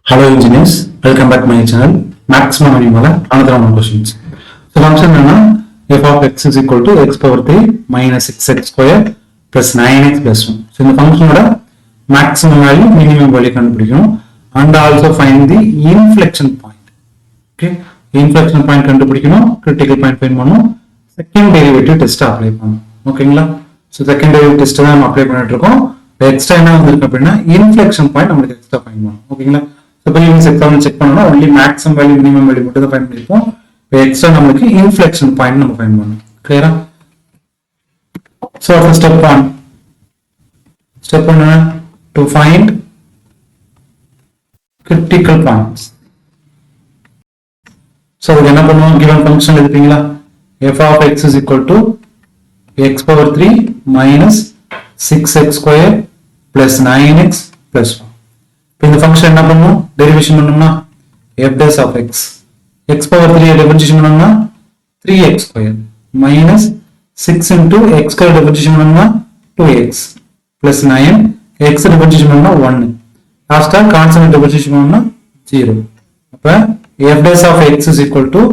Hello engineers, welcome back to my channel. Maxima Minima another one questions. So function f of x is equal to x power 3 minus 6x square plus 9x plus 1. So in the function maximum value, minimum value and also find the inflection point. Okay, inflection point critical point find second derivative test apply okay. So second derivative test apply extra inflection point extra find okay. So previous example check only maximum value minimum value மட்டும் தான் find பண்ணிருப்போம். Extra நமக்கு inflection point நம்ம find பண்ணனும். கிளியரா? So step 1 to find critical points. So என்ன பண்ணுவோம் given function எடுப்பீங்களா? f of x is equal to x power 3 minus 6x square plus 9x plus 1. In the function என்ன பண்ணும் derivation பண்ணனும்னா f dash of x x power 3 differentiation பண்ணனும்னா 3x square minus 6 into x square differentiation பண்ணனும்னா 2x plus 9 x differentiation பண்ணனும்னா 1 லாஸ்டா constant differentiation பண்ணனும்னா 0. அப்ப f dash of x is equal to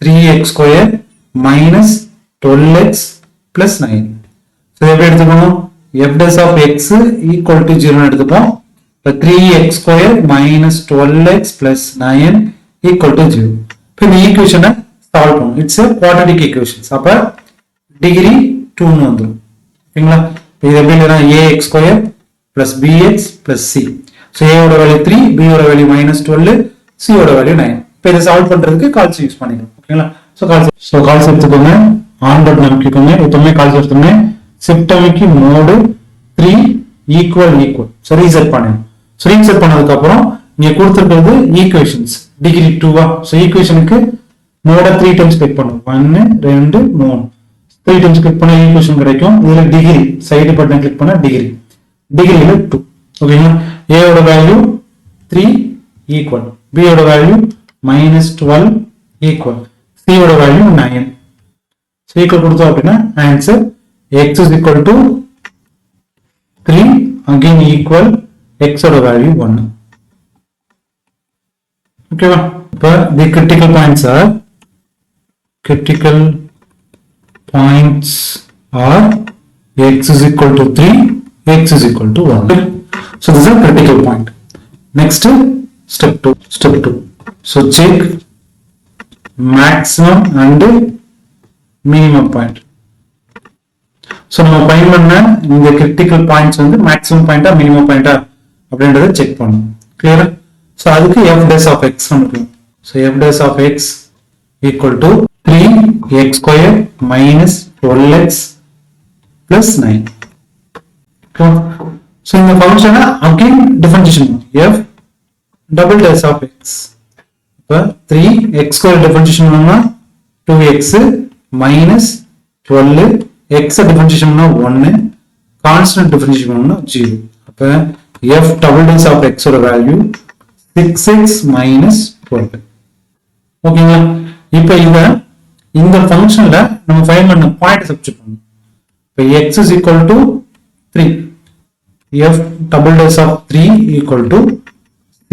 3x square minus 12x plus 9. So எப்படி எடுத்துக்கணும் f dash of x equal to 0 எடுத்துப்போம். 3x square minus 12x plus 9 equal to 0. இப்போ இந்த ஈக்குவேஷனை சால்வ் பண்ணும். It's a quadratic equations. அப்ப degree 2 ன்னு வந்துரும். ஓகேங்களா? இது எப்படி எழுதலாம் ax square plus bx plus c. So a ஓட வேல்யூ 3, b ஓட வேல்யூ -12, c ஓட வேல்யூ 9. இப்போ இத சால்வ் பண்றதுக்கு கால்சி யூஸ் பண்ணிக்கலாம். ஓகேங்களா? சோ கால்சி எடுத்துக்கோங்க. ஆன் பட்டன் அமுக்கிக்கோங்க. எப்பவுமே கால்சி எடுத்துமே ஷிஃப்ட் அமுக்கி மோட் 3 ஈக்குவல் ஸோ ரீசெட் பண்ணுங்க. So reset பண்ணதுக்கு அப்புறம் நீங்க கொடுத்திருக்கிறது ஈக்குவேஷன்ஸ் டிகிரி 2 சோ ஈக்குவேஷனுக்கு மோட 3 டைம்ஸ் கிளிக் பண்ணுங்க 1 2 3 3 டைம்ஸ் கிளிக் பண்ணா ஈக்குவேஷன் கிடைக்கும். இதுல டிகிரி சைடு பட்டன் கிளிக் பண்ணா டிகிரில 2 ஓகேங்களா. a ஓட வேல்யூ 3 ஈக்குவல் b ஓட வேல்யூ -12 ஈக்குவல் c ஓட வேல்யூ 9 so ஈக்குவல் கொடுத்தோம் அப்படினா answer x is equal to 3 again equal x ஓட வேல்யூ 1 ஓகேவா. இப்போ the critical points are x is equal to 3 x is equal to 1. So this is a critical point. Next step 2 so check maximum and minimum point. So நம்ம find பண்ண இந்த critical points வந்து maximum point minimum point அப்படின்றத check பண்ணணும். கிளியரா? So அதுக்கு f dash of x நமக்கு. So f dash of x equal to 3x square minus 12x plus 9. Okay. So இந்த ஃபங்க்ஷனை again differentiation f double dash of x. இப்ப 3x square differentiation பண்ணா 2x minus 12 x differentiation பண்ணா 1 constant differentiation பண்ணா 0. அப்ப f double dash of x ஓட value 6x minus 12. ஓகேங்களா? இப்போ இந்த ஃபங்க்ஷன்ல நம்ம ஃபைண்ட் பண்ண பாயிண்ட் சப்ஸ்டிட்யூட் பண்ணனும். இப்போ x is equal to 3 f double dash of 3 equal to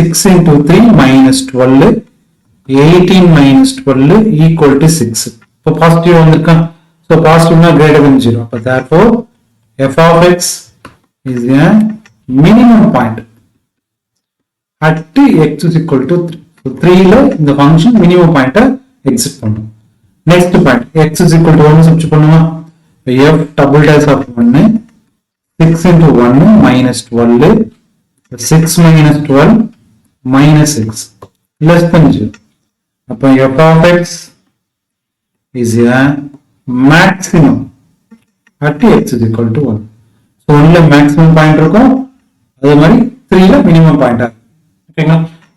6 into 3 minus 12 18 minus 12 equal to 6. இப்போ பாசிட்டிவ் வந்திருக்கா? So positive is greater than 0. But therefore f of x is a minimum point at x is equal to 3. So 3 la in the function minimum point exit பண்ணும். Next point x is equal to 1 substitute பண்ணுமா? f double dash of 1 6 into 1 minus 12 6 minus 12 minus 6 less than 0. அப்ப f of x is a maximum at x is equal to 1. So only maximum point இருக்கும். அதே மாதிரி 3 ல minimum point ஓகேங்களா.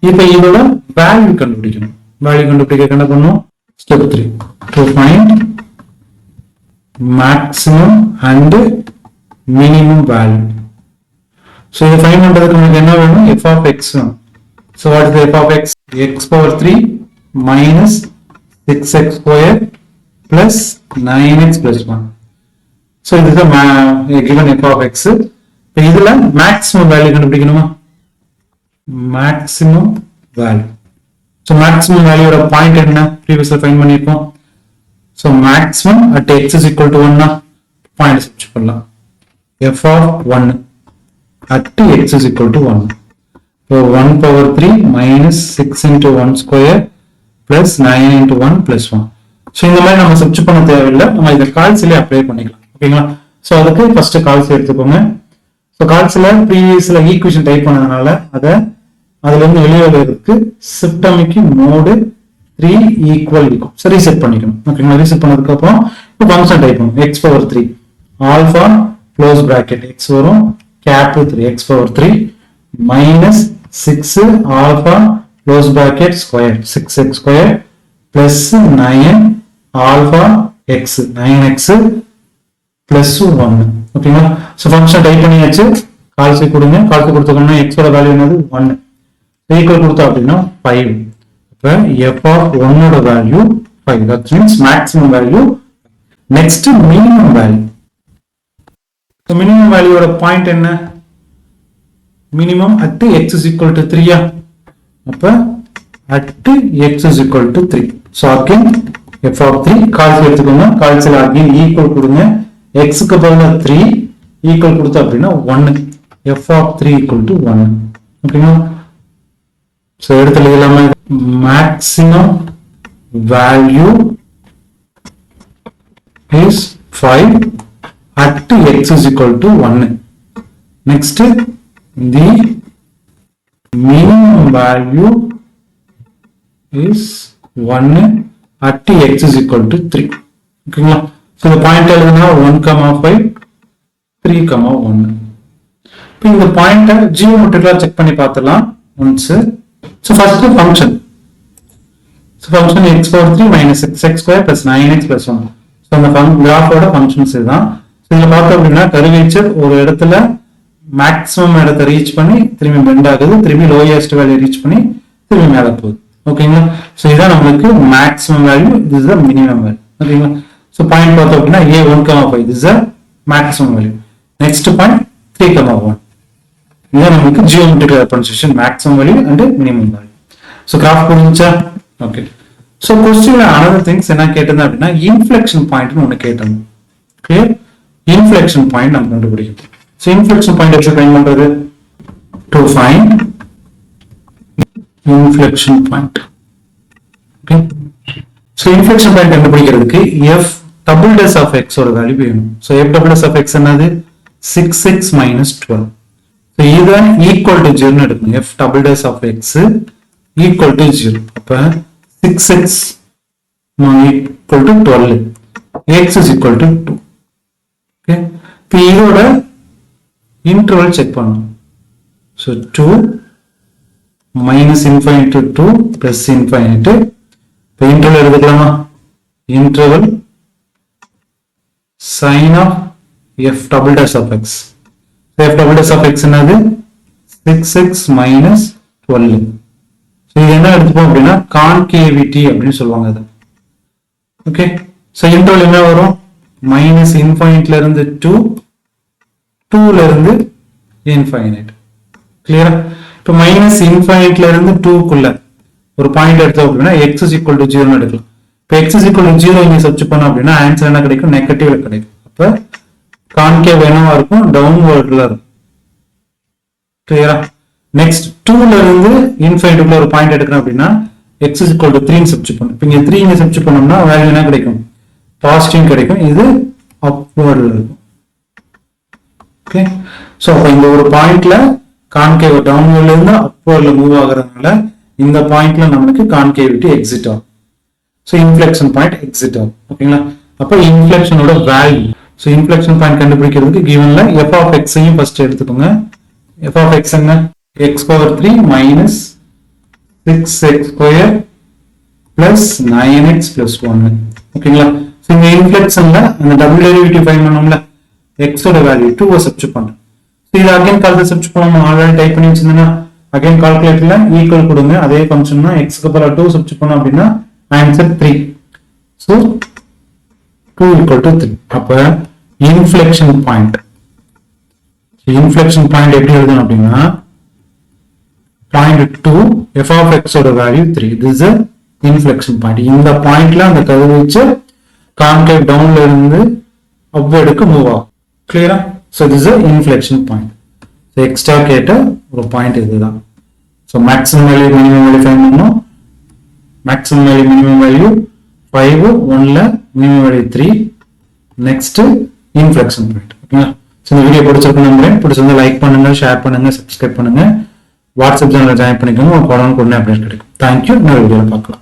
இப்போ இதோட value கண்டுபிடிக்கணும். வேல்யூ கண்டுபிடிக்க என்ன பண்ணனும்? Step 3 to find maximum and minimum value. So இத ஃபைண்ட் பண்றதுக்கு நமக்கு என்ன வேணும்? f of x. So what is the f of x? x power 3 minus 6x square plus 9x plus 1. So this is a given f of x. இதுல maximum value கண்டுபிடிக்கணுமா? maximum value. So maximum value of point என்ன previously find பண்ணிருக்கோம். So maximum at x is equal to 1 point substitute பண்ணலாம். f of 1 at x is equal to 1. So 1 power 3 minus 6 into 1 square plus 9 into 1 plus 1. So இந்த மாதிரி நம்ம substitute பண்ண தேவையில்லை, நம்ம இதை கால்சிலே அப்ளை பண்ணிக்கலாம். ஓகேங்களா? So அதுக்கு first கால்சி எடுத்துக்கோங்க. So கால்சில previously equation டைப் பண்ணதுனால அதுல இருந்து வெளியே வரதுக்கு சிஸ்டமிக் மோடு 3 ஈக்குவல் இருக்கும். சரி ரீசெட் பண்ணிக்கணும். ஓகேங்களா? ரீசெட் பண்ணதுக்கு அப்புறம் இப்போ ஃபங்க்ஷன் டைப் பண்ணணும். x power 3 alpha close bracket x வரும் cap 3 x power 3 minus 6 alpha close bracket square 6x square plus 9 alpha x 9x plus 1. ஓகேங்களா? சோ ஃபங்க்ஷன் டைப் பண்ணியாச்சு. கால்சி கொடுங்க. கால்சி கொடுத்தோம்னா x ஓட வேல்யூ என்னது 1 ஈக்குவல் கொடுத்தா அப்படின்னா 5. அப்ப f of 1 ஓட value 5. that means maximum value. next minimum value. so minimum value ஓட பாயிண்ட் என்ன? minimum at x is equal to 3 அப்ப at x is equal to 3. so again f of 3 கால்சி எடுத்துக்கோங்க. கால்சில again equal கொடுங்க. x க்கு பதிலா 3 equal கொடுத்தா அப்படின்னா 1. f of 3 equal to 1. ஓகேங்களா? So எடுத்துல எல்லாமே maximum value is 5 at x is equal to 1. Next the minimum value is 1 at x is equal to 3. Okay, so the point எழுதுனா 1,5 3,1. இப்போ இந்த பாயிண்ட ஜியோமெட்ரிக்கலா செக் பண்ணி பார்த்தலாம் once. So first function. So function x power 3 minus 6x square plus 9x plus 1. So அந்த graph ஓட functions இதுதான். So இதுல பார்த்தோம் அப்படின்னா கர்வேச்சர் ஒரு இடத்துல மேக்ஸிமம் இடத்தை ரீச் பண்ணி திரும்பி பெண்ட் ஆகுது, திரும்பி லோயஸ்ட் வேல்யூ ரீச் பண்ணி திரும்பி மேல போகுது. ஓகேங்களா? ஸோ இதான் நம்மளுக்கு maximum value, this is the minimum value. ஓகேங்களா? ஸோ பாயிண்ட் பார்த்தோம் அப்படின்னா a1,5 this is the maximum value. next point 3,1. இதான் நமக்கு geometrical representation maximum value and minimum value. So graph புரிஞ்சா? ஓகே. ஸோ கொஸ்டின்ல another things என்ன கேட்டிருந்தா அப்படின்னா இன்ஃப்ளெக்ஷன் பாயிண்ட்னு ஒன்று கேட்டாங்க. கிளியர்? இன்ஃப்ளெக்ஷன் பாயிண்ட் நம்ம கண்டுபிடிக்கணும். ஸோ இன்ஃப்ளெக்ஷன் பாயிண்ட் எப்படி ஃபைண்ட் பண்றது? To find inflection point. Okay. So inflection point கண்டுபிடிக்கிறதுக்கு f double dash of x ஓட வேல்யூ வேணும். So f double dash of x என்னது? 6x minus 12. So either equal to 0 எடுக்கணும். f double dash of x equal to 0. அப்ப 6x equal to 12. x is equal to 2. Okay. இப்போ இதோட interval check பண்ணணும். So 2 minus infinity to 2 plus infinity. இப்போ interval எடுத்துக்கலாமா? Interval sin of f double dash of x. f double dash of x என்னது? 6x minus 12. So இது என்ன எடுத்துப்போம் அப்படின்னா concavity அப்படின்னு சொல்லுவாங்க அது. ஓகே. ஸோ இன்டர்வல் என்ன வரும்? மைனஸ் இன்ஃபைனிட்ல இருந்து 2 ல இருந்து இன்ஃபைனைட். கிளியரா? இப்போ மைனஸ் இன்ஃபைனிட்ல இருந்து 2க்குள்ள ஒரு பாயிண்ட் எடுத்தோம் அப்படின்னா x is equal to 0 எடுக்கலாம். இப்போ x is equal to 0 இங்க சப்ஸ்டிட்யூட் பண்ணோம் அப்படின்னா ஆன்சர் என்ன கிடைக்கும்? நெகட்டிவ்ல கிடைக்கும். அப்ப கான்கேவ் என்னவா இருக்கும்? டவுன்வர்ட்ல இருக்கும். கிளியரா? நெக்ஸ்ட் 2 ல இருந்து இன்ஃபைனிட்டிக்குள்ள ஒரு பாயிண்ட் எடுக்கணும் அப்படின்னா x is equal to 3 ன்னு சப்ஸ்டிட்யூட் பண்ணணும். இப்போ இங்க 3 இங்க சப்ஸ்டிட்யூட் பண்ணோம்னா வேல்யூ என்ன கிடைக்கும்? பாசிட்டிவ் கிடைக்கும். இது அப்வர்ட்ல இருக்கும். ஓகே. சோ அப்ப இந்த ஒரு பாயிண்ட்ல கான்கேவ் டவுன்வர்ட்ல இருந்து அப்வர்ட்ல மூவ் ஆகுறதுனால இந்த பாயிண்ட்ல நமக்கு கான்கேவிட்டி எக்ஸிட் ஆகும். சோ இன்ஃப்ளெக்ஷன் பாயிண்ட் எக்ஸிட் ஆகும். ஓகேங்களா? அப்ப இன்ஃப்ளெக்ஷனோட வேல்யூ. சோ இன்ஃப்ளெக்ஷன் பாயிண்ட் கண்டுபிடிக்கிறதுக்கு கிவன்ல f of x ஐயும் ஃபர்ஸ்ட் எடுத்துக்கோங்க. f of x என்ன? x power 3 minus 6x square plus 9x plus 1. ஓகேங்களா? சோ இந்த இன்ஃப்ளெக்ஷன்ல அந்த டபுள் டெரிவேட்டிவ் ஃபைண்ட் பண்ணோம்ல, x ஓட வேல்யூ 2 சப்ஸ்டிட்யூட் பண்றோம். சோ இத அகைன் கால்குலேட் சப்ஸ்டிட்யூட் பண்ணோம். ஆல்ரெடி டைப் பண்ணி வச்சிருந்தேன்னா அகைன் கால்குலேட்டர்ல ஈக்குவல் கொடுங்க. அதே ஃபங்க்ஷன் தான் x க்கு பதிலா 2 சப்ஸ்டிட்யூட் பண்ணோம் அப்படின்னா ஆன்சர் 3. So 2 equal to 3. அப்ப inflection point. inflection point எப்படி எழுதணும் அப்படின்னா point 2 f of x ஓட value 3. this is a inflection point. இந்த பாயிண்ட்ல அந்த கர்வ் வச்சு கான்கேவ் டவுன்ல இருந்து அப்வர்டுக்கு மூவ் ஆகும். கிளியரா? so this is a inflection point. so extra கேட்ட ஒரு பாயிண்ட் இதுதான். so maximum value minimum value find பண்ணனும். maximum value minimum value 5 1ல minimum value 3. next inflection point. ஓகேங்களா? so இந்த வீடியோ பிடிச்சிருக்குன்னு நம்புறேன். பிடிச்சிருந்தா லைக் பண்ணுங்க, ஷேர் பண்ணுங்க, சப்ஸ்கிரைப் பண்ணுங்க. வாட்ஸ்அப் சேனல்ல ஜாயின் பண்ணிக்கோங்க. உங்களுக்கு உடனுக்குடனே அப்டேட் கிடைக்கும். தேங்க்யூ. இன்னொரு வீடியோல பார்க்கலாம்.